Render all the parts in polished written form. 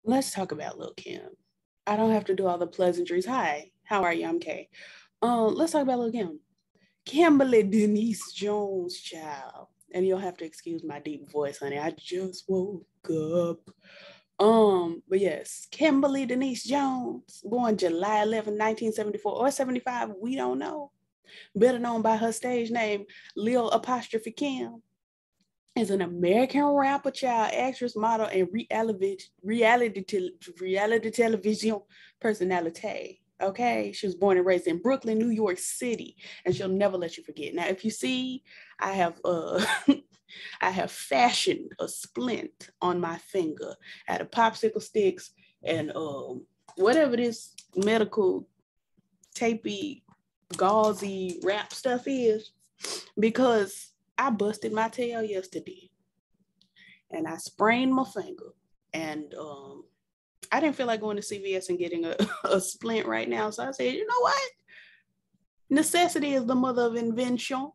Let's talk about Lil Kim. I don't have to do all the pleasantries. Hi, how are you? I'm Kay. Let's talk about Lil Kim. Kimberly Denise Jones, child. And you'll have to excuse my deep voice, honey. I just woke up. But yes, Kimberly Denise Jones, born July 11, 1974 or 75, we don't know. Better known by her stage name, Lil apostrophe Kim, is an American rapper, child, actress, model, and reality television personality. Okay, she was born and raised in Brooklyn, New York City, and she'll never let you forget. Now, if you see, I have I have fashioned a splint on my finger out of popsicle sticks and whatever this medical tapey, gauzy wrap stuff is, because I busted my tail yesterday and I sprained my finger. And I didn't feel like going to CVS and getting a splint right now. So I said, you know what? Necessity is the mother of invention.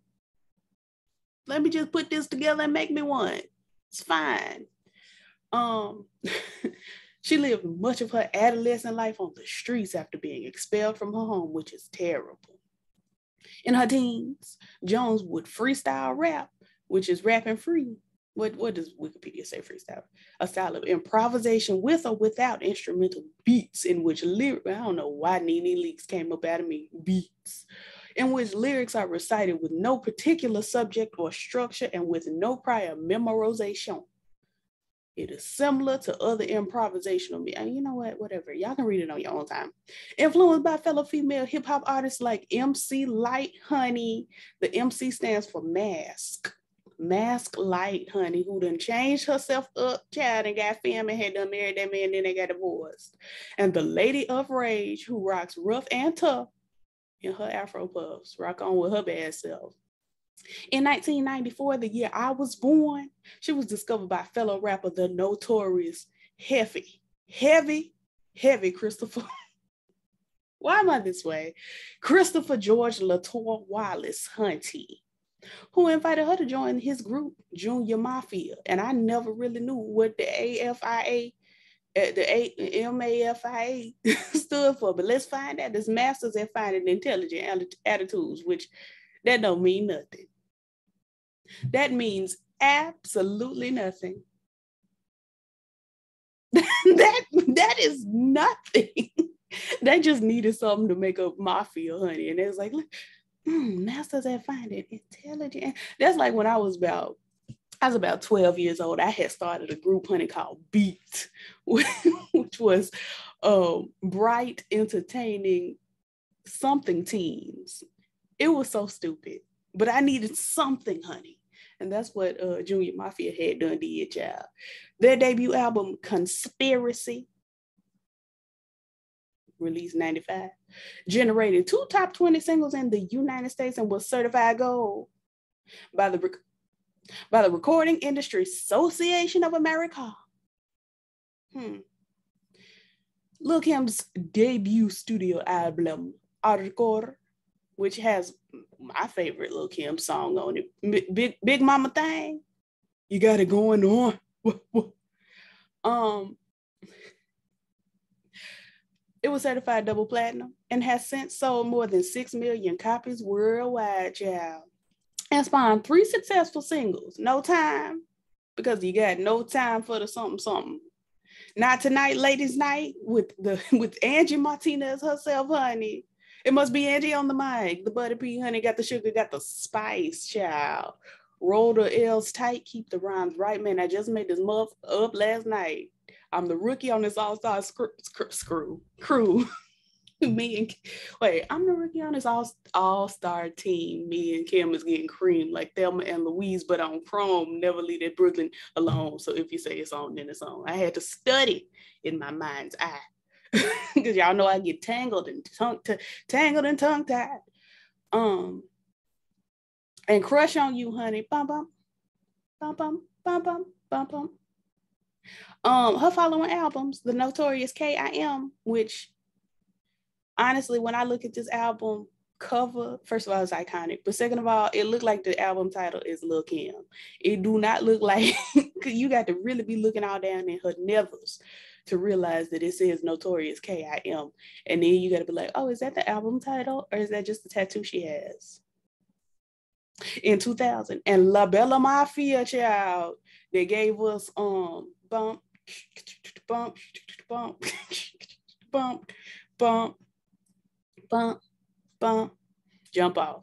Let me just put this together and make me one. It's fine. She lived much of her adolescent life on the streets after being expelled from her home, which is terrible. In her teens, Jones would freestyle rap, which is rapping free. What does Wikipedia say freestyle? A style of improvisation with or without instrumental beats in which I don't know why Nene Leaks came up out of me, beats, in which lyrics are recited with no particular subject or structure and with no prior memorization. It is similar to other improvisational, and you know what, whatever. Y'all can read it on your own time. Influenced by fellow female hip hop artists like MC Light Honey. The MC stands for Mask. Mask Light Honey, who done changed herself up, child, and got fam and had done married that man, then they got divorced. And the Lady of Rage, who rocks rough and tough in her Afro puffs, rock on with her bad self. In 1994, the year I was born, she was discovered by fellow rapper, the notorious Heavy Christopher. Why am I this way? Christopher George Latour Wallace Hunty, who invited her to join his group, Junior Mafia. And I never really knew what the MAFIA stood for, but let's find out. This Masters in Finding Intelligent Attitudes, which that don't mean nothing. That means absolutely nothing. that is nothing. They just needed something to make up Mafia, honey. And it was like, Masters at Finding Intelligent. That's like when I was about 12 years old. I had started a group, honey, called Beat, which was bright, entertaining something teens. It was so stupid, but I needed something, honey. And that's what Junior Mafia had done did, child. Their debut album, Conspiracy, released 95, generated 2 top 20 singles in the United States and was certified gold by the Recording Industry Association of America. Lil Kim's debut studio album, Hardcore, which has my favorite Lil Kim song on it, Big Mama Thing. You got it going on. It was certified double platinum and has since sold more than 6 million copies worldwide, child. And spawned 3 successful singles. No Time, because you got no time for the something. Not Tonight, Ladies Night, with Angie Martinez herself, honey. It must be Angie on the mic. The Buddy P, honey, got the sugar, got the spice, child. Roll the L's tight, keep the rhymes right, man. I just made this muff up last night. I'm the rookie on this all-star crew. I'm the rookie on this all-star team. Me and Kim is getting creamed like Thelma and Louise, but on Chrome, never leave that Brooklyn alone. So if you say it's on, then it's on. I had to study in my mind's eye. Because y'all know I get tangled and tongue-tied. And Crush on You, honey. Bum bum. Bum bum. Bum bum. Bum bum. Her following albums, The Notorious K.I.M., which honestly, when I look at this album cover, first of all, it's iconic. But second of all, it looked like the album title is Lil Kim. It do not look like, because you got to really be looking all down in her nevers to realize that it says Notorious K.I.M. And then you got to be like, oh, is that the album title? Or is that just the tattoo she has? In 2000. And La Bella Mafia, child, they gave us bump, bump, bump, bump, bump, bump, bump, jump off.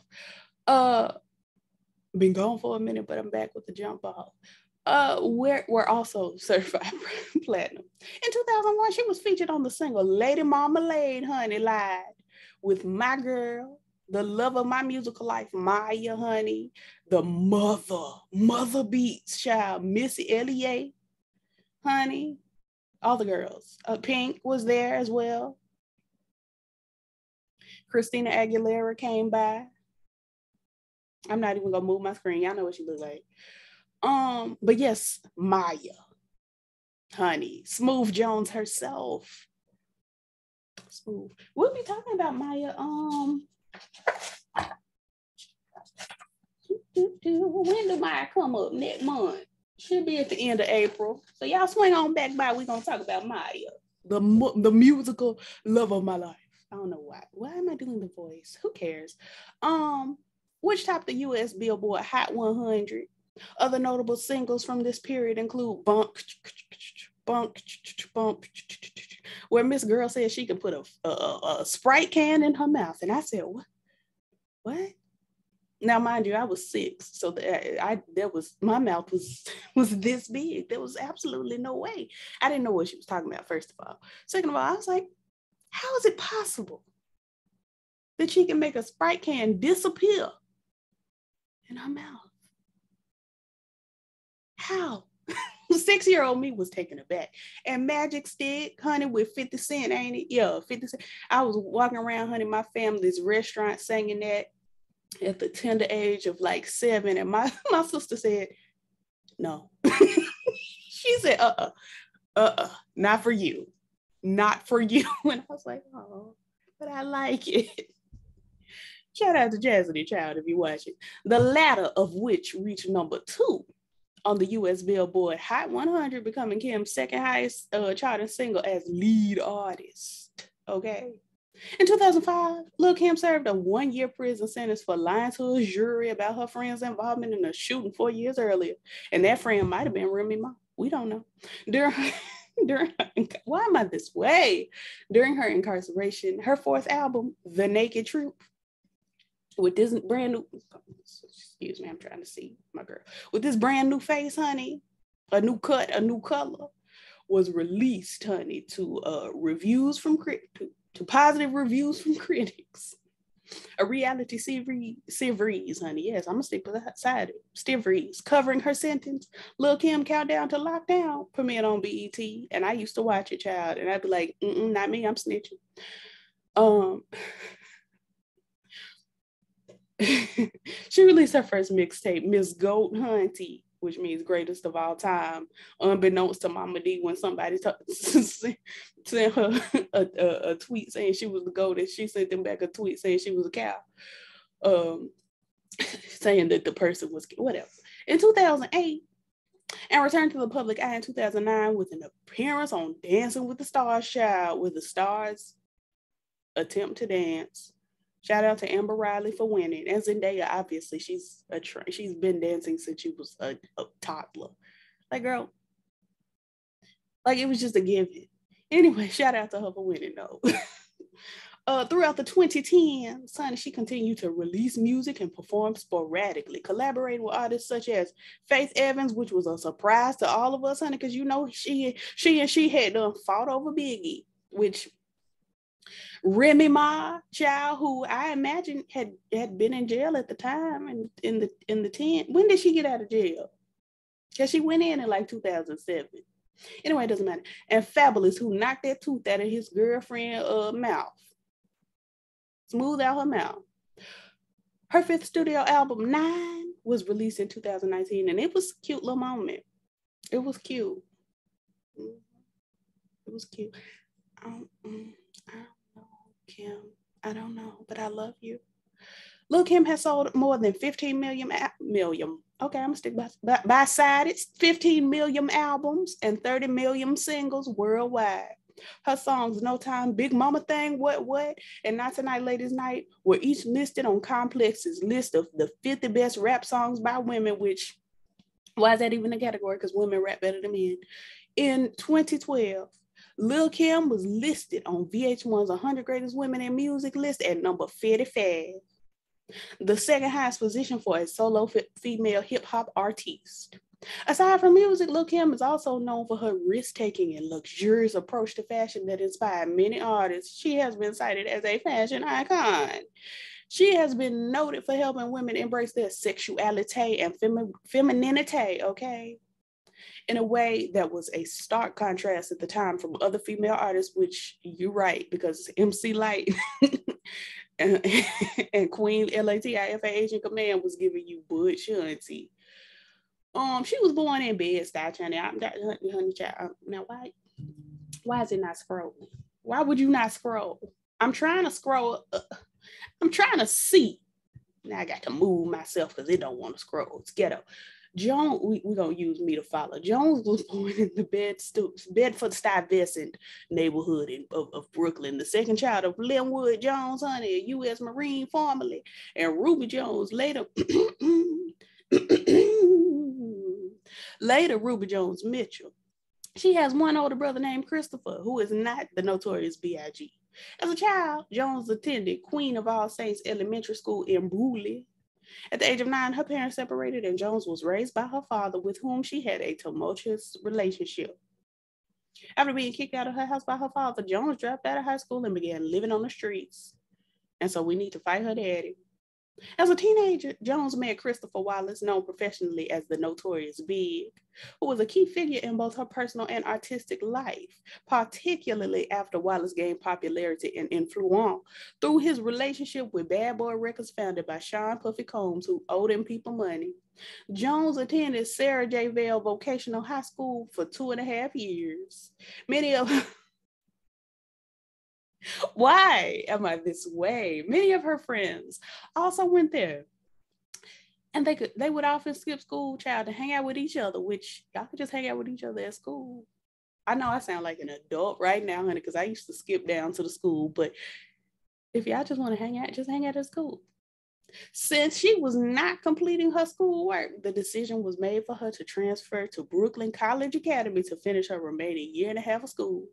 Been gone for a minute, but I'm back with the jump off. We're also certified platinum. In 2001, she was featured on the single Lady Marmalade, honey, live with my girl, the love of my musical life, Maya, honey, the mother beats, child, Missy Elliott, honey, all the girls. Pink was there as well. Christina Aguilera came by. I'm not even gonna move my screen. Y'all know what she look like. But yes, Maya, honey, Smooth Jones herself. Smooth. We'll be talking about Maya. When do Maya come up? Next month. Should be at the end of April. So y'all swing on back by. We're gonna talk about Maya, the musical love of my life. I don't know why. Why am I doing the voice? Who cares? Which topped the US Billboard Hot 100. Other notable singles from this period include Bump, Bump, Bump, where Miss Girl said she could put a Sprite can in her mouth. And I said, what? Now, mind you, I was 6, so my mouth was this big. There was absolutely no way. I didn't know what she was talking about, first of all. Second of all, I was like, how is it possible that she can make a Sprite can disappear in her mouth? How? 6-year-old me was taken aback. And Magic Stick, honey, with 50 Cent, ain't it? Yeah, 50 Cent. I was walking around, honey, my family's restaurant singing that at the tender age of like 7. And my sister said, no. She said, not for you. Not for you. And I was like, oh, but I like it. Shout out to Jazzy Child if you watch it. The latter of which reached number 2 on the US Billboard Hot 100, becoming Kim's second highest charting single as lead artist. Okay. In 2005, Lil Kim served a 1-year prison sentence for lying to a jury about her friend's involvement in a shooting 4 years earlier. And that friend might have been Remy Ma. We don't know. Why am I this way? During her incarceration, her 4th album, The Naked Truth, with this brand new, excuse me, I'm trying to see my girl, with this brand new face, honey, a new cut, a new color, was released, honey, to positive reviews from critics. A reality series, honey. Yes, I'm gonna stick beside it. Series covering her sentence. Lil Kim Countdown to Lockdown premiered on BET, and I used to watch it, child, and I'd be like, not me, I'm snitching. She released her first mixtape, Miss Goat Hunty, which means greatest of all time, unbeknownst to Mama D, when somebody sent her a tweet saying she was the goat, and she sent them back a tweet saying she was a cow, saying that the person was whatever. In 2008, and returned to the public eye in 2009 with an appearance on Dancing with the Stars, child, with the stars attempt to dance. Shout out to Amber Riley for winning. And Zendaya, obviously, she's been dancing since she was a toddler. Like, girl, like, it was just a given. Anyway, shout out to her for winning, though. Throughout the 2010s, honey, she continued to release music and perform sporadically, collaborating with artists such as Faith Evans, which was a surprise to all of us, honey, because you know she had fought over Biggie, which Remy Ma, child, who I imagine had been in jail at the time, and in the 10. When did she get out of jail? Because she went in like 2007. Anyway, it doesn't matter. And Fabulous, who knocked that tooth out of his girlfriend's mouth. Smooth out her mouth. Her 5th studio album, 9, was released in 2019, and it was a cute little moment. It was cute. It was cute. I don't know, Kim. I don't know, but I love you. Lil Kim has sold more than 15 million, okay, I'm gonna stick by side. It's 15 million albums and 30 million singles worldwide. Her songs No Time, Big Mama Thing, What, and Not Tonight, Ladies Night were each listed on Complex's list of the 50 best rap songs by women, which, why is that even a category? Because women rap better than men. In 2012, Lil Kim was listed on VH1's 100 Greatest Women in Music list at number 55, the second highest position for a solo female hip-hop artiste. Aside from music, Lil Kim is also known for her risk-taking and luxurious approach to fashion that inspired many artists. She has been cited as a fashion icon. She has been noted for helping women embrace their sexuality and femininity, okay? In a way that was a stark contrast at the time from other female artists, which you're right, because MC Lyte and Queen Latifah Asian Command was giving you Butch Hunty. She was born in Bed-Stuy, honey child. Now, why is it not scrolling? Why would you not scroll? I'm trying to scroll. I'm trying to see. Now I got to move myself because it don't want to scroll. It's ghetto. Jones, we're going to use me to follow. Jones was born in the Bedford-Stuyvesant neighborhood of Brooklyn, the second child of Linwood Jones, honey, a U.S. Marine formerly, and Ruby Jones, later Ruby Jones Mitchell. She has one older brother named Christopher, who is not the notorious B.I.G. As a child, Jones attended Queen of All Saints Elementary School in Bruley. At the age of 9, her parents separated and Jones was raised by her father, with whom she had a tumultuous relationship. After being kicked out of her house by her father, Jones dropped out of high school and began living on the streets. And so we need to fight her daddy. As a teenager, Jones met Christopher Wallace, known professionally as the Notorious Big, who was a key figure in both her personal and artistic life, particularly after Wallace gained popularity and influence through his relationship with Bad Boy Records, founded by Sean Puffy Combs, who owed him people money. Jones attended Sarah J. Vale Vocational High School for 2.5 years. Why am I this way? Many of her friends also went there. And they would often skip school, child, to hang out with each other, which y'all could just hang out with each other at school. I know I sound like an adult right now, honey, because I used to skip down to the school, but if y'all just want to hang out, just hang out at school. Since she was not completing her schoolwork, the decision was made for her to transfer to Brooklyn College Academy to finish her remaining 1.5 years of school.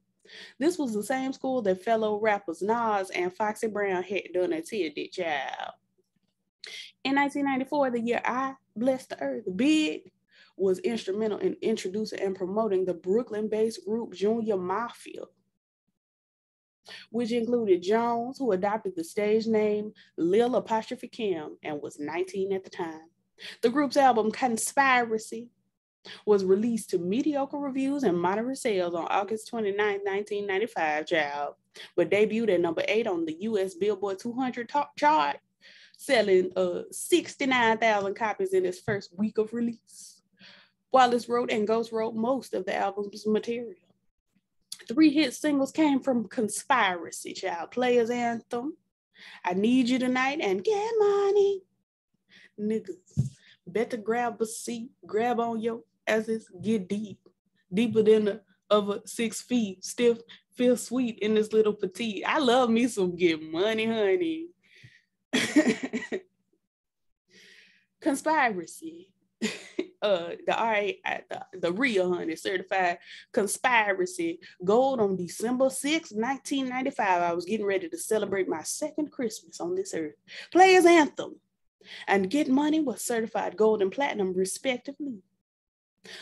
This was the same school that fellow rappers Nas and Foxy Brown had done attended, child. In 1994, the year I Blessed the Earth, Big was instrumental in introducing and promoting the Brooklyn-based group Junior Mafia, which included Jones, who adopted the stage name Lil Kim and was 19 at the time. The group's album Conspiracy was released to mediocre reviews and moderate sales on August 29, 1995, child, but debuted at number 8 on the US Billboard 200 chart, selling 69,000 copies in its first week of release. Wallace wrote and Ghost wrote most of the album's material. 3 hit singles came from Conspiracy, child: Players Anthem, I Need You Tonight, and Get Money. Niggas better grab a seat, grab on your asses, get deep, deeper than the other 6 feet, still feel sweet in this little petite. I love me some Get Money, honey. Conspiracy. The real, honey, certified Conspiracy, gold on December 6, 1995. I was getting ready to celebrate my second Christmas on this earth. Players Anthem and Get Money was certified gold and platinum, respectively.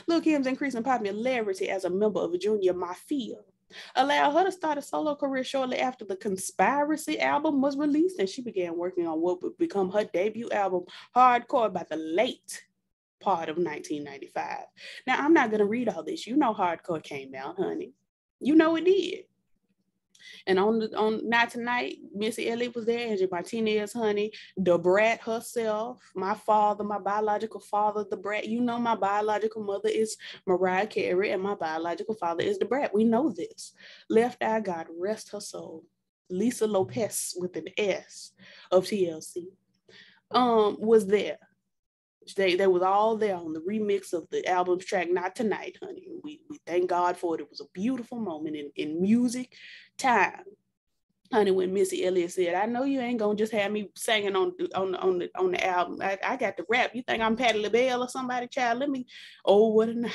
Lil Kim's increasing popularity as a member of Junior Mafia allowed her to start a solo career shortly after the Conspiracy album was released, and she began working on what would become her debut album, Hardcore, by the late part of 1995. Now, I'm not going to read all this. You know Hardcore came out, honey. You know it did. And on Not Tonight, Missy Elliott was there, Angie Martinez, honey, the Brat herself, my father, my biological father, the Brat. You know my biological mother is Mariah Carey and my biological father is the Brat. We know this. Left Eye, God rest her soul. Lisa Lopez with an S of TLC. was there. They was all there on the remix of the album's track Not Tonight, honey. We thank God for it. It was a beautiful moment in music time. Honey, when Missy Elliott said, I know you ain't gonna just have me singing on the album. I got the rap. You think I'm Patti LaBelle or somebody, child? Let me, oh, what a night.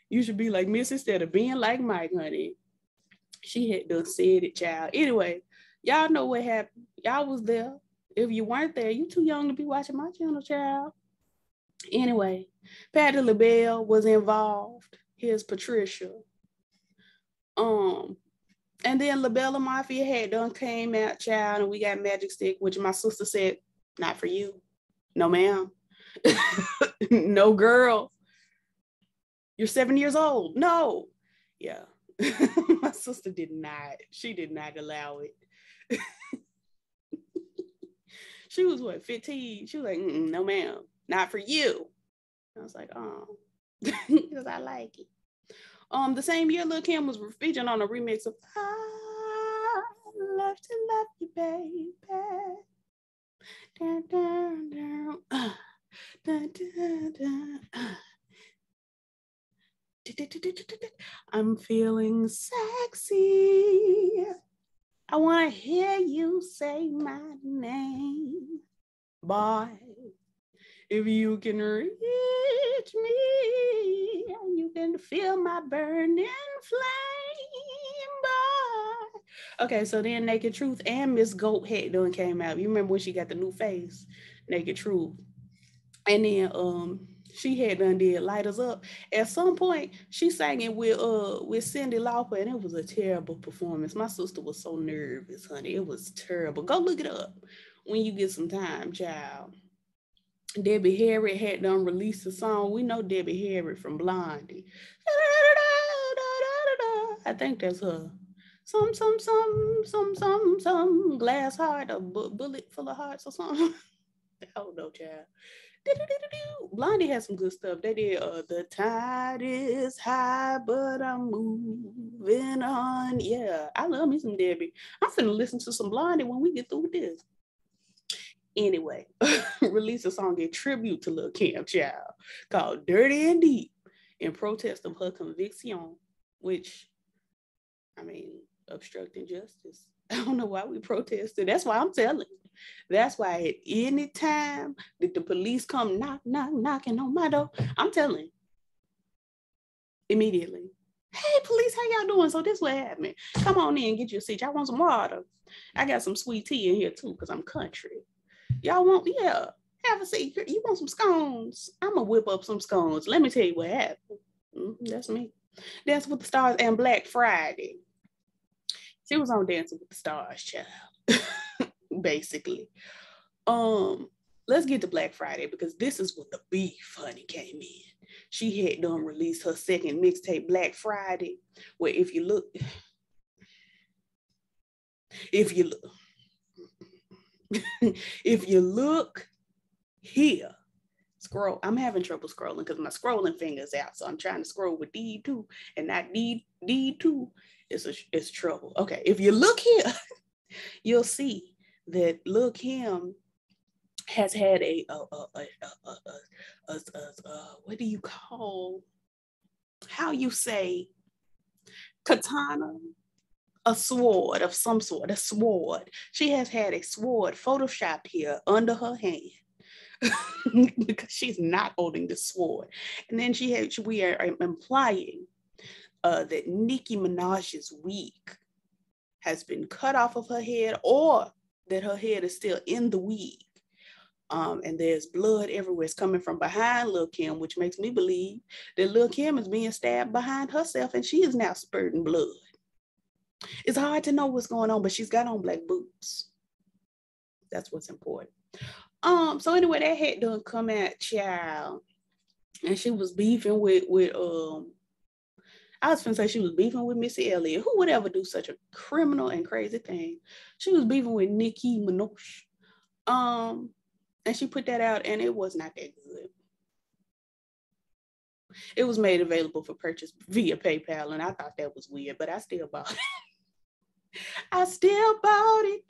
You should be like Miss instead of being like Mike, honey. She had done said it, child. Anyway, y'all know what happened. Y'all was there. If you weren't there, you too young to be watching my channel, child. Anyway, Patti LaBelle was involved. Here's Patricia. And then LaBella Mafia had done came out, child, and we got Magic Stick, which my sister said, not for you. No, ma'am. No, girl. You're 7 years old. No. Yeah. My sister did not. She did not allow it. She was what, 15? She was like, no, ma'am, not for you. I was like, oh, because I like it. The same year, Lil Kim was featured on a remix of I Love to Love You, Baby. Dun, dun, dun. Dun, dun, dun. I'm feeling sexy. I want to hear you say my name. Boy, if you can reach me, you can feel my burning flame, boy. Okay, so then Naked Truth and Miss Goat had done came out. You remember when she got the new face, Naked Truth. And then she had done did Light Us Up. At some point, she sang it with Cyndi Lauper, and it was a terrible performance. My sister was so nervous, honey. It was terrible. Go look it up when you get some time, child. Debbie Harry had done released a song. We know Debbie Harry from Blondie. I think that's her. Some glass heart, a bullet full of hearts or something. I don't know, child. Blondie had some good stuff. They did The Tide is High, but I'm moving on. Yeah, I love me some Debbie. I'm finna listen to some Blondie when we get through with this. Anyway, released a song in tribute to Lil Kim, child, called Dirty and Deep in protest of her conviction, which, I mean, obstructing justice. I don't know why we protested. That's why I'm telling you. That's why at any time that the police come knocking on my door, I'm telling you, immediately, hey, police, how y'all doing? So this what happened. Come on in, get you a seat. I want some water. I got some sweet tea in here too, because I'm country. Y'all want, yeah, have a seat. You want some scones? I'm going to whip up some scones. Let me tell you what happened. That's me. Dancing with the Stars and Black Friday. She was on Dancing with the Stars, child. Basically. Let's get to Black Friday because this is what the beef, honey, came in. She had done released her second mixtape, Black Friday, where if you look here, scroll. I'm having trouble scrolling because my scrolling finger's out. So I'm trying to scroll with D2 and not D2. It's trouble. Okay, if you look here, you'll see that Lil Kim has had a what do you call, how you say, katana? A sword of some sort, a sword. She has had a sword photoshopped here under her hand because she's not holding the sword. And then we are implying that Nicki Minaj's wig has been cut off of her head or that her head is still in the wig. And there's blood everywhere. It's coming from behind Lil Kim, which makes me believe that Lil Kim is being stabbed behind herself and she is now spurting blood. It's hard to know what's going on, but she's got on black boots. That's what's important. So anyway, that had done come out, child. And she was beefing with I was gonna say she was beefing with Missy Elliott. Who would ever do such a criminal and crazy thing? She was beefing with Nicki Minaj. And she put that out and it was not that good. It was made available for purchase via PayPal, and I thought that was weird, but I still bought it. I still bought it.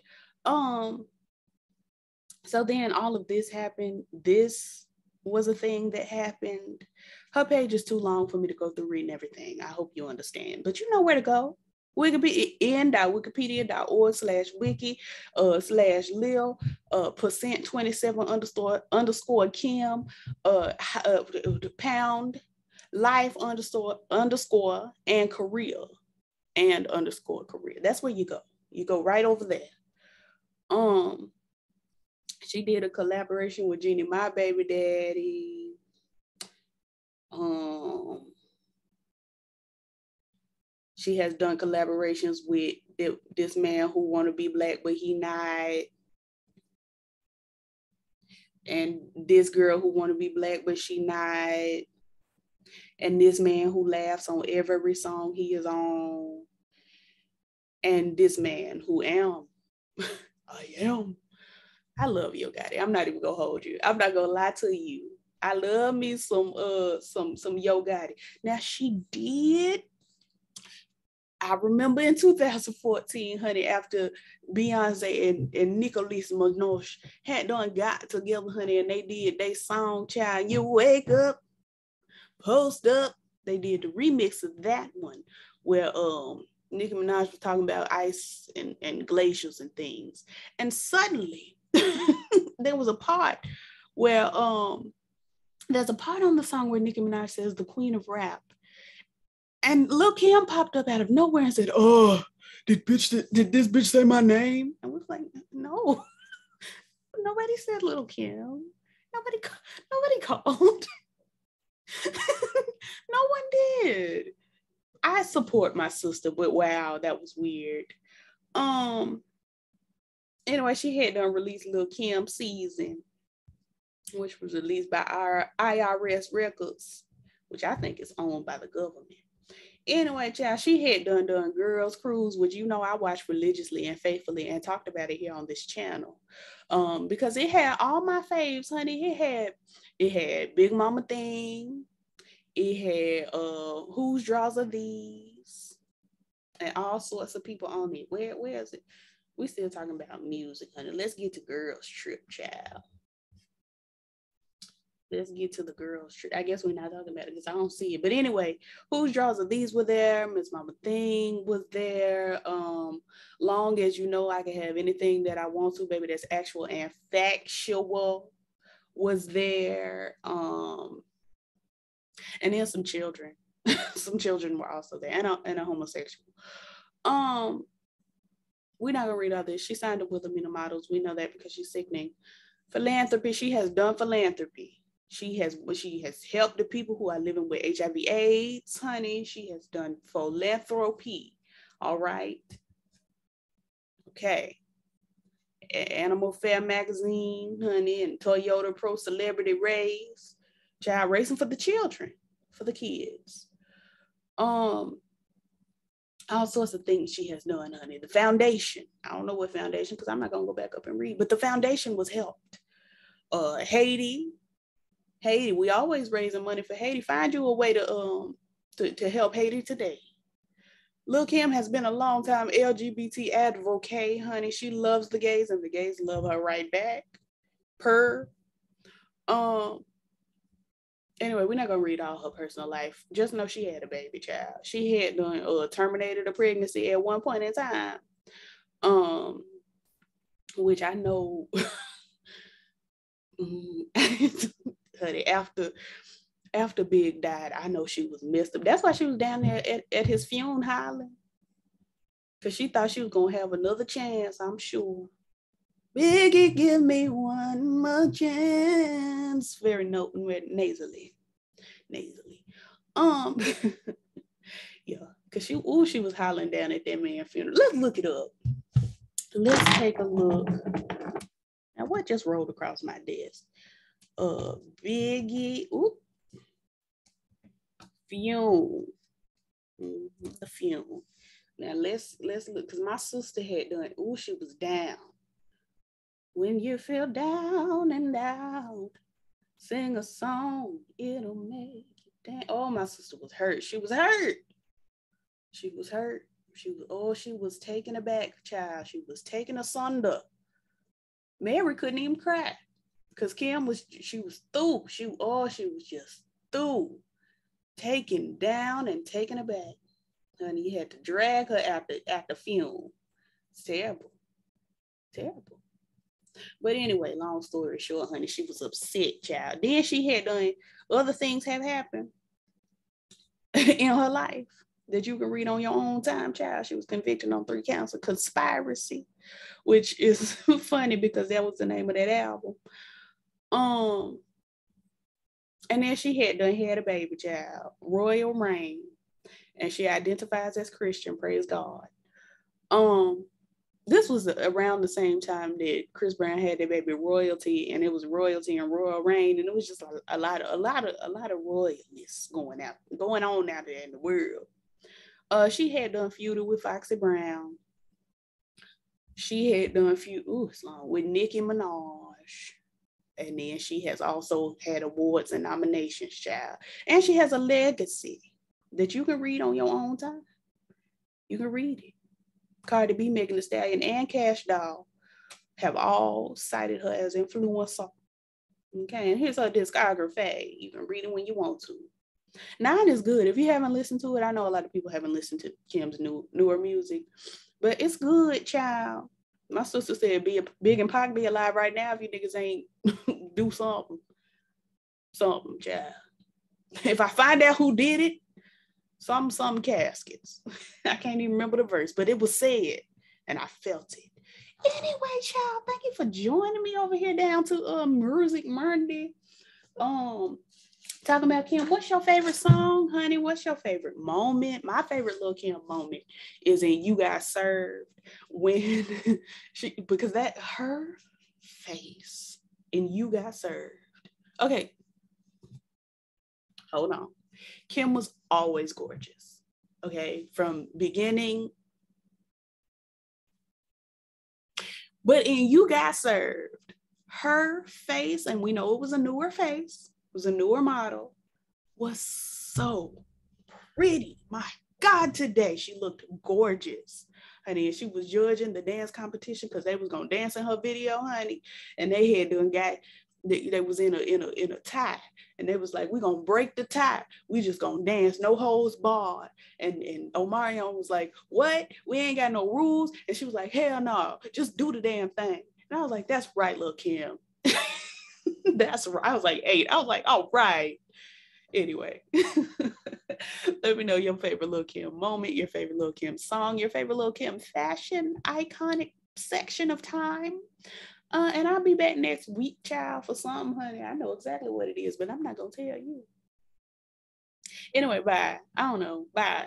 So then all of this happened. This was a thing that happened. Her page is too long for me to go through reading everything. I hope you understand. But you know where to go. in.wikipedia.org/wiki/Lil %27 Kim pound life underscore and career and underscore career. That's where you go. You go right over there. She did a collaboration with Jeannie, my baby daddy. She has done collaborations with this man who want to be black, but he not. And this girl who want to be black, but she not. And this man who laughs on every song he is on. And this man who am. I am. I love Yo Gotti. I'm not even gonna hold you. I'm not gonna lie to you. I love me some Yo Gotti. Now she did. I remember in 2014, honey, after Beyonce and Nicolas Minaj had done got together, honey, and they did they song, Child, You Wake Up, Post Up. They did the remix of that one where Nicki Minaj was talking about ice and glaciers and things. And suddenly there was a part where there's a part on the song where Nicki Minaj says the queen of rap. And Lil Kim popped up out of nowhere and said, "Oh, did this bitch say my name?" I was like, "No, nobody said Lil Kim. Nobody called. No one did." I support my sister, but wow, that was weird. Anyway, she had done released Lil Kim Season, which was released by our IRS Records, which I think is owned by the government. Anyway, child, she had done Girls Cruise, which you know I watched religiously and faithfully and talked about it here on this channel. Because it had all my faves, honey. It had Big Mama Thing. It had Whose Draws Are These? And all sorts of people on it. Where is it? We still talking about music, honey. Let's get to Girls Trip, child. Let's get to the Girls Trip. I guess we're not talking about it because I don't see it. But anyway, Whose Draws Are These were there. Miss Mama Thing was there. Long as you know I can have anything that I want to, baby, that's actual and factual was there. And then some children. Some children were also there and a homosexual. We're not gonna read all this. She signed up with Amina Models. We know that because she's sickening. Philanthropy. She has done philanthropy. She has helped the people who are living with HIV/AIDS, honey. She has done philanthropy. All right. Okay. Animal Fair Magazine, honey, and Toyota Pro Celebrity Race. Child racing for the children, for the kids. All sorts of things she has done, honey. The foundation. I don't know what foundation, because I'm not gonna go back up and read, but the foundation was helped. Haiti, we always raising money for Haiti. Find you a way to help Haiti today. Lil Kim has been a long time LGBT advocate, honey. She loves the gays and the gays love her right back. Anyway, we're not gonna read all her personal life. Just know she had a baby child. She had done terminated a pregnancy at one point in time. Which I know honey, after Big died, I know she was messed up. That's why she was down there at his funeral hollering. Because she thought she was going to have another chance, I'm sure. Biggie, give me one more chance. Very nasally. Yeah, because she was hollering down at that man's funeral. Let's look it up. Let's take a look. Now, what just rolled across my desk? Biggie, funeral. The funeral. Now let's look, because my sister had done, she was down. When you feel down and out, sing a song, it'll make you dance. Oh, my sister was hurt. She was hurt. She was taken aback, child. She was taken asunder. Mary couldn't even cry because Kim was through. She was just through, taken down and taken aback. Honey, you had to drag her at the funeral. It's terrible. Terrible. But anyway, long story short, honey, she was upset, child. Then she had done other things have happened in her life that you can read on your own time, child. She was convicted on 3 counts of conspiracy, which is funny because that was the name of that album. And then she had a baby, child, Royal Reign, and she identifies as Christian. Praise God. This was around the same time that Chris Brown had their baby Royalty, and it was Royalty and Royal Reign, and it was just a lot of royalness going on out there in the world. She had done feuded with Foxy Brown. She had done with Nicki Minaj. And then she has also had awards and nominations, child. And she has a legacy that you can read on your own time. You can read it. Cardi B, Megan Thee Stallion, and CashTag have all cited her as influencer. Okay, and here's her discography. You can read it when you want to. 9 is good. If you haven't listened to it, I know a lot of people haven't listened to Kim's newer music, but it's good, child. My sister said, Big and Pac be alive right now if you niggas ain't do something, child. If I find out who did it, some caskets. I can't even remember the verse, but it was said, and I felt it. Anyway, child, thank you for joining me over here down to Music Monday. Talking about Kim. What's your favorite song, honey? What's your favorite moment? My favorite Lil Kim moment is in You Got Served, when because that her face in You Got Served. Okay, hold on. Kim was always gorgeous. Okay, from beginning. But in You Got Served, her face, and we know it was a newer face, it was a newer model, was so pretty. My God, today she looked gorgeous. Honey, and she was judging the dance competition because they was gonna dance in her video, honey. And they had done they was in a tie, and they was like, "We're gonna break the tie. We just gonna dance, no holds barred." And Omarion was like, "What? We ain't got no rules." And she was like, "Hell no, just do the damn thing." And I was like, "That's right, Lil Kim." That's right. I was like 8. I was like, "All right." Anyway, let me know your favorite Lil Kim moment, your favorite Lil Kim song, your favorite Lil Kim fashion iconic section of time. And I'll be back next week, child, for something, honey. I know exactly what it is, but I'm not going to tell you. Anyway, bye. I don't know. Bye.